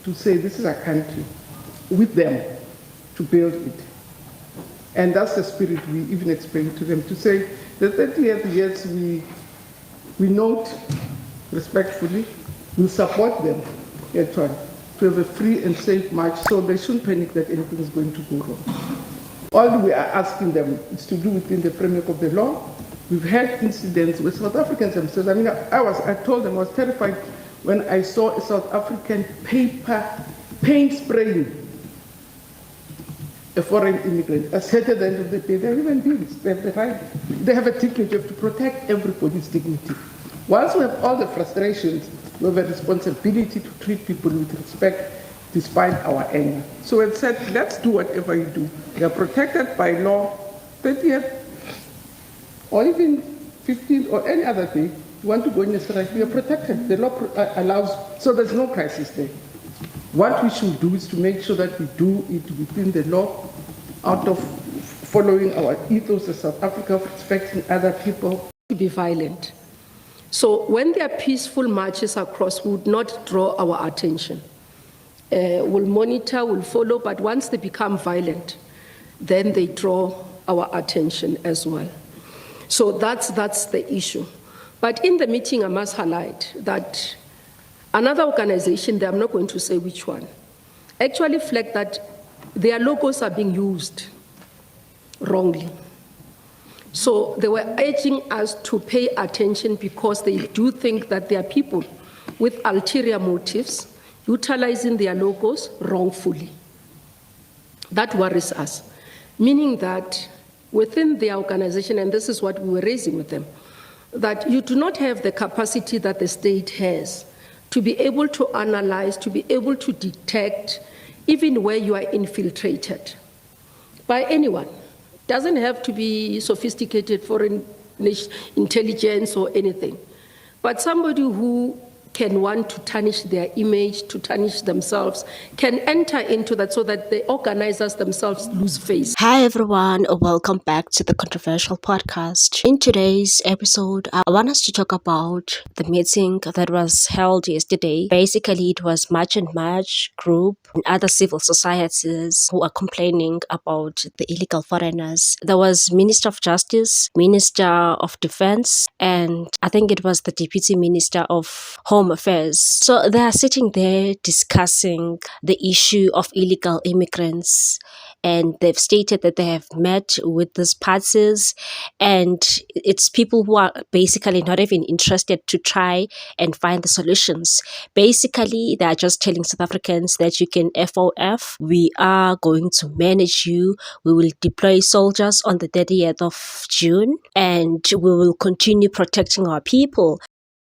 to say this is a country with them to build it. And that's the spirit we even explained to them, to say the 30th years we note respectfully, we support them actually to have a free and safe march, so they shouldn't panic that anything is going to go wrong. All we are asking them is to do within the framework of the law. We've had incidents with South Africans themselves. I mean, I told them I was terrified when I saw a South African paint spraying a foreign immigrant. I said at the end of the day, they're human beings. They have the right. They have a ticket. You have to protect everybody's dignity. Once we have all the frustrations, we have a responsibility to treat people with respect despite our anger. So it said, let's do whatever you do. You are protected by law, 30th or even 15th or any other day. You want to go in a strike, you are protected. The law allows, so there's no crisis there. What we should do is to make sure that we do it within the law, out of following our ethos as South Africa, of respecting other people. To be violent. So when there are peaceful marches across, we would not draw our attention. We'll monitor, we'll follow, but once they become violent, then they draw our attention as well. So that's the issue. But in the meeting, I must highlight that another organization, I'm not going to say which one, actually flagged that their logos are being used wrongly. So they were urging us to pay attention because they do think that there are people with ulterior motives utilizing their logos wrongfully. That worries us, meaning that within the organization, and this is what we were raising with them, that you do not have the capacity that the state has to be able to analyze, to be able to detect, even where you are infiltrated by anyone. It doesn't have to be sophisticated foreign intelligence or anything, but somebody who can want to tarnish their image, to tarnish themselves, can enter into that so that the organizers themselves lose face. Hi everyone, welcome back to the Controversial Podcast. In today's episode, I want us to talk about the meeting that was held yesterday. Basically, it was March and March group and other civil societies who are complaining about the illegal foreigners. There was Minister of Justice, Minister of Defense, and I think it was the Deputy Minister of Home Affairs. So they are sitting there discussing the issue of illegal immigrants, and they've stated that they have met with these parties, and it's people who are basically not even interested to try and find the solutions. Basically, they are just telling South Africans that you can FOF, we are going to manage you, we will deploy soldiers on the 30th of June, and we will continue protecting our people.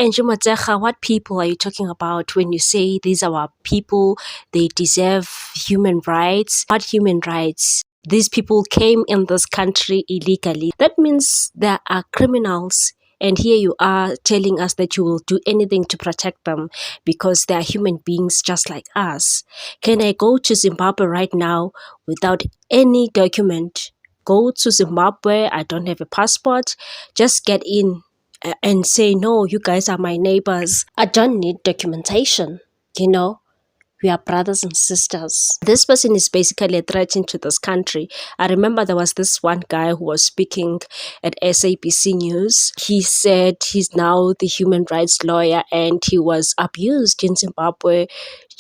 And Jumatzecha, what people are you talking about when you say these are our people, they deserve human rights? What human rights? These people came in this country illegally. That means there are criminals. And here you are telling us that you will do anything to protect them because they are human beings just like us. Can I go to Zimbabwe right now without any document? Go to Zimbabwe, I don't have a passport, just get in and say, no, you guys are my neighbors. I don't need documentation, We are brothers and sisters. This person is basically a threat into this country. I remember there was this one guy who was speaking at SABC News. He said he's now the human rights lawyer and he was abused in Zimbabwe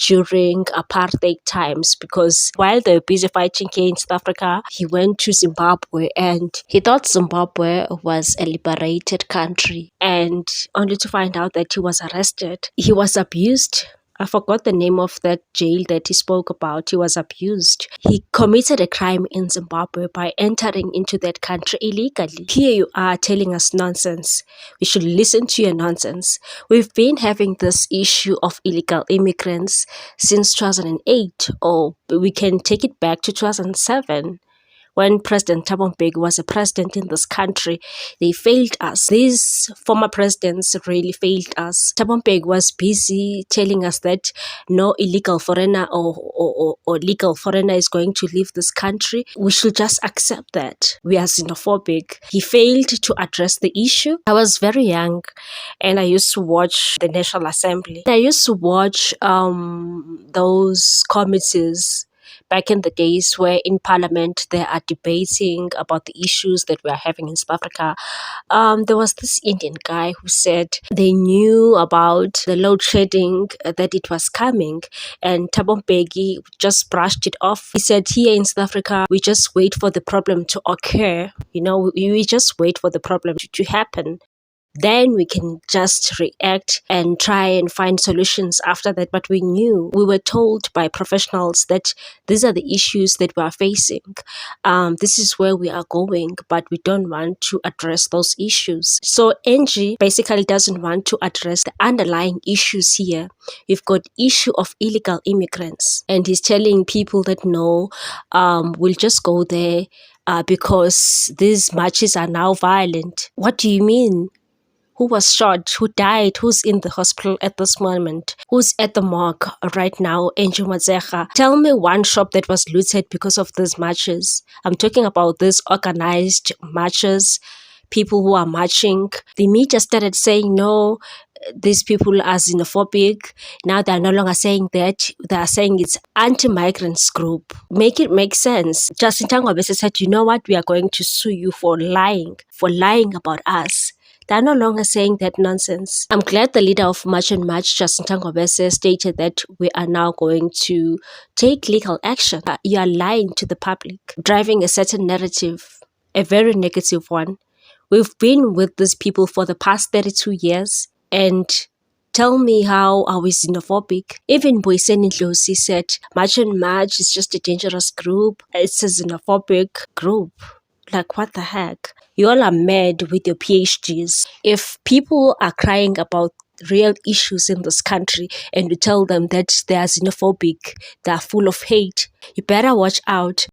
during apartheid times because while they were busy fighting here in South Africa, he went to Zimbabwe and he thought Zimbabwe was a liberated country, and only to find out that he was arrested. He was abused. I forgot the name of that jail that he spoke about. He was abused. He committed a crime in Zimbabwe by entering into that country illegally. Here you are telling us nonsense. We should listen to your nonsense. We've been having this issue of illegal immigrants since 2008, or we can take it back to 2007. when President Thabo Mbeki was a president in this country, they failed us. These former presidents really failed us. Thabo Mbeki was busy telling us that no illegal foreigner or legal foreigner is going to leave this country. We should just accept that. We are xenophobic. He failed to address the issue. I was very young and I used to watch the National Assembly. I used to watch those committees back in the days where in Parliament they are debating about the issues that we are having in South Africa. There was this Indian guy who said they knew about the load shedding, that it was coming, and Thabo Mbeki just brushed it off. He said, here in South Africa, we just wait for the problem to occur. We just wait for the problem to happen. Then we can just react and try and find solutions after that. But we were told by professionals that these are the issues that we are facing. This is where we are going, but we don't want to address those issues. So NG basically doesn't want to address the underlying issues here. We've got issue of illegal immigrants, and he's telling people that no, we'll just go there because these marches are now violent. What do you mean? Who was shot, who died, who's in the hospital at this moment, who's at the morgue right now, Angie Motshekga. Tell me one shop that was looted because of these marches. I'm talking about these organized marches, people who are marching. The media started saying, no, these people are xenophobic. Now they're no longer saying that. They are saying it's anti-migrants group. Make it make sense. Justin Tangwabese said, you know what, we are going to sue you for lying about us. They're no longer saying that nonsense. I'm glad the leader of March and March, Justin Tangwabese, stated that we are now going to take legal action. You are lying to the public, driving a certain narrative, a very negative one. We've been with these people for the past 32 years, and tell me, how are we xenophobic? Even Boysen Ndlozi said, March and March is just a dangerous group. It's a xenophobic group. Like, what the heck? You all are mad with your PhDs. If people are crying about real issues in this country and you tell them that they are xenophobic, they are full of hate, you better watch out.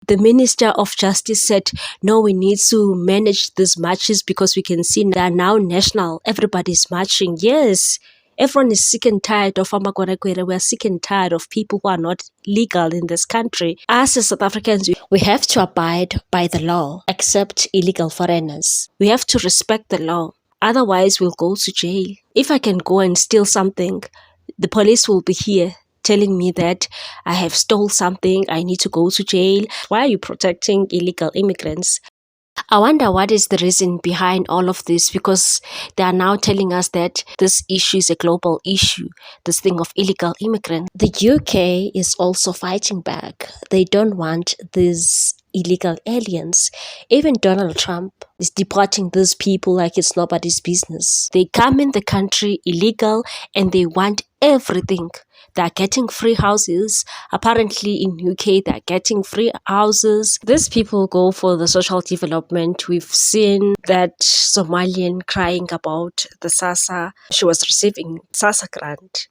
The Minister of Justice said, no, we need to manage these marches because we can see they are now national. Everybody's marching. Yes, everyone is sick and tired of Amagorekwere. We are sick and tired of people who are not legal in this country. Us as South Africans, we have to abide by the law, accept illegal foreigners. We have to respect the law. Otherwise, we'll go to jail. If I can go and steal something, the police will be here telling me that I have stole something, I need to go to jail. Why are you protecting illegal immigrants? I wonder what is the reason behind all of this, because they are now telling us that this issue is a global issue, this thing of illegal immigrants. The UK is also fighting back. They don't want these illegal aliens. Even Donald Trump is deporting these people like it's nobody's business. They come in the country illegal and they want everything. They're getting free houses. Apparently in UK, they're getting free houses. These people go for the social development. We've seen that Somalian crying about the SASSA. She was receiving SASSA grant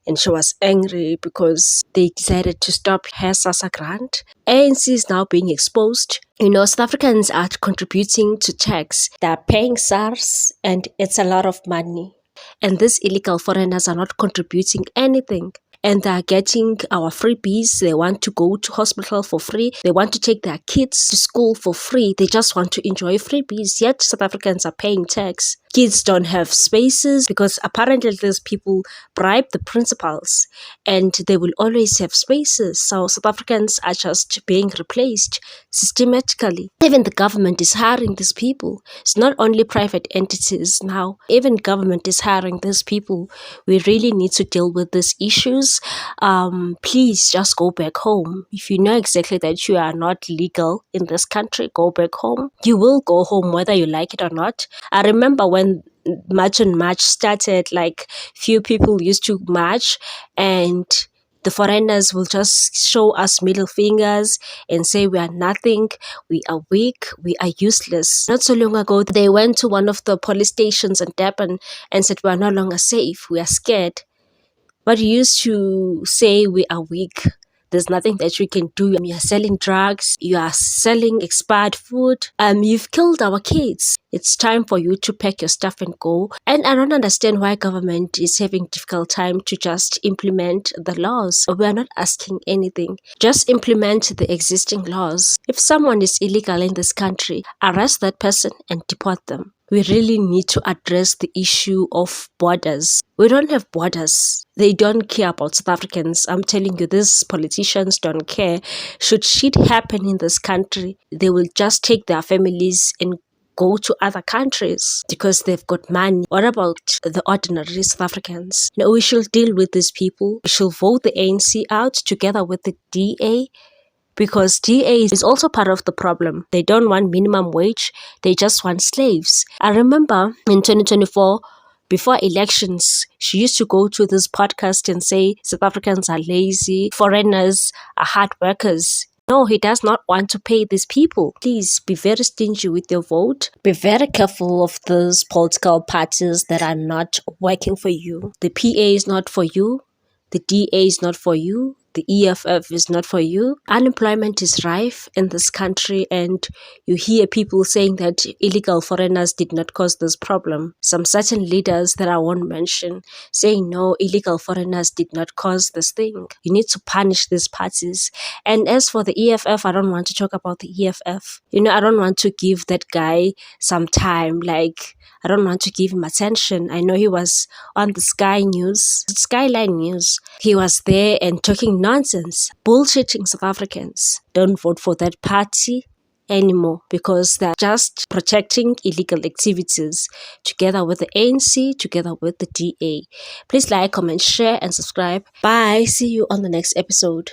and she was angry because they decided to stop her SASSA grant. ANC is now being exposed. South Africans are contributing to tax. They're paying SARS and it's a lot of money. And these illegal foreigners are not contributing anything. And they are getting our freebies. They want to go to hospital for free. They want to take their kids to school for free. They just want to enjoy freebies. Yet South Africans are paying tax. Kids don't have spaces because apparently these people bribe the principals and they will always have spaces. So South Africans are just being replaced systematically. Even the government is hiring these people. It's not only private entities now. Even government is hiring these people. We really need to deal with these issues. Please just go back home. If you know exactly that you are not legal in this country, go back home. You will go home whether you like it or not. I remember when March and March started, like few people used to march and the foreigners will just show us middle fingers and say we are nothing, we are weak, we are useless. Not so long ago, they went to one of the police stations in Durban and said we are no longer safe, we are scared. But you used to say we are weak. There's nothing that you can do. You're selling drugs, you are selling expired food. You've killed our kids. It's time for you to pack your stuff and go. And I don't understand why government is having difficult time to just implement the laws. We are not asking anything. Just implement the existing laws. If someone is illegal in this country, arrest that person and deport them. We really need to address the issue of borders. We don't have borders. They don't care about South Africans. I'm telling you, these politicians don't care. Should shit happen in this country, they will just take their families and go to other countries because they've got money. What about the ordinary South Africans? No, we should deal with these people. We should vote the ANC out together with the DA, because DA is also part of the problem. They don't want minimum wage. They just want slaves. I remember in 2024, before elections, she used to go to this podcast and say South Africans are lazy, foreigners are hard workers. No, he does not want to pay these people. Please be very stingy with your vote. Be very careful of those political parties that are not working for you. The PA is not for you. The DA is not for you. The EFF is not for you. Unemployment is rife in this country, and you hear people saying that illegal foreigners did not cause this problem. Some certain leaders that I won't mention saying no, illegal foreigners did not cause this thing. You need to punish these parties. And as for the EFF, I don't want to talk about the EFF. I don't want to give that guy some time. I don't want to give him attention. I know he was on the Skyline News. He was there and talking nonsense, bullshitting South Africans. Don't vote for that party anymore because they're just protecting illegal activities together with the ANC, together with the DA. Please like, comment, share, and subscribe. Bye. See you on the next episode.